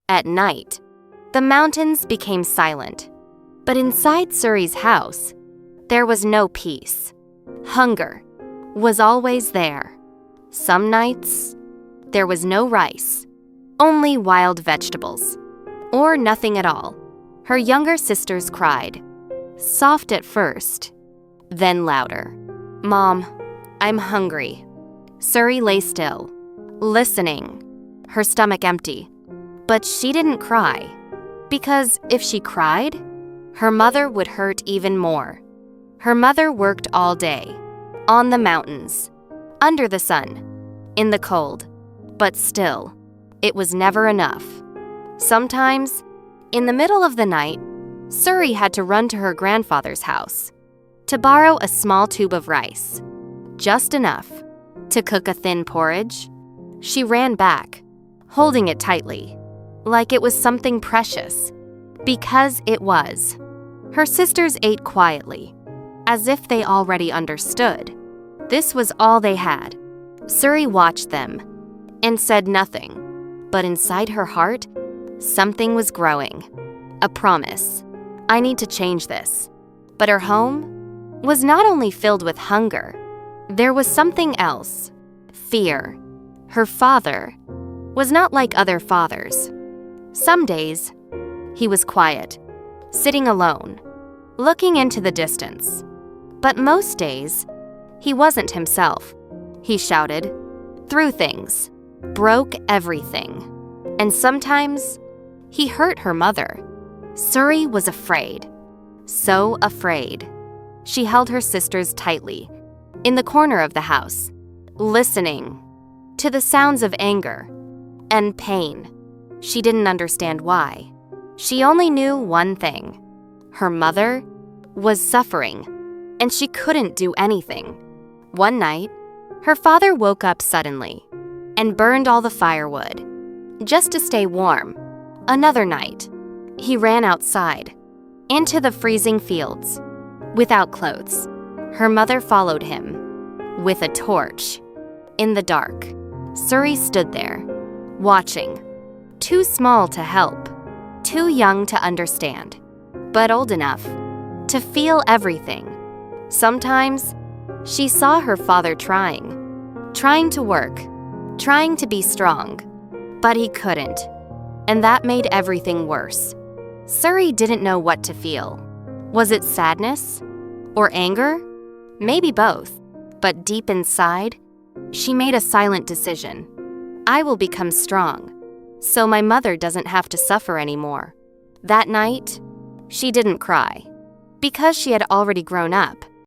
At night, the mountains became silent. But inside Suri's house, there was no peace. Hunger was always there. Some nights, there was no rice, only wild vegetables, or nothing at all. Her younger sisters cried, soft at first, then louder. "Mom, I'm hungry." Suri lay still, listening, her stomach empty. But she didn't cry, because if she cried, her mother would hurt even more. Her mother worked all day, on the mountains, under the sun, in the cold. But still, it was never enough. Sometimes, in the middle of the night, Suri had to run to her grandfather's house to borrow a small tube of rice, just enough to cook a thin porridge. She ran back, holding it tightly, like it was something precious, because it was. Her sisters ate quietly, as if they already understood. This was all they had. Suri watched them and said nothing, but inside her heart, something was growing. A promise. I need to change this. But her home was not only filled with hunger, there was something else. Fear. Her father was not like other fathers. Some days, he was quiet, sitting alone, looking into the distance. But most days, he wasn't himself. He shouted, threw things, broke everything. And sometimes, he hurt her mother. Suri was afraid. So afraid. She held her sisters tightly, in the corner of the house, listening to the sounds of anger and pain. She didn't understand why. She only knew one thing. Her mother was suffering, and she couldn't do anything. One night, her father woke up suddenly and burned all the firewood, just to stay warm. Another night, he ran outside, into the freezing fields, without clothes. Her mother followed him, with a torch. In the dark, Suri stood there, watching, too small to help, too young to understand, but old enough to feel everything. Sometimes, she saw her father trying to work, trying to be strong, but he couldn't, and that made everything worse. Suri didn't know what to feel. Was it sadness? Or anger? Maybe both. But deep inside, she made a silent decision. I will become strong, so my mother doesn't have to suffer anymore. That night, she didn't cry, because she had already grown up.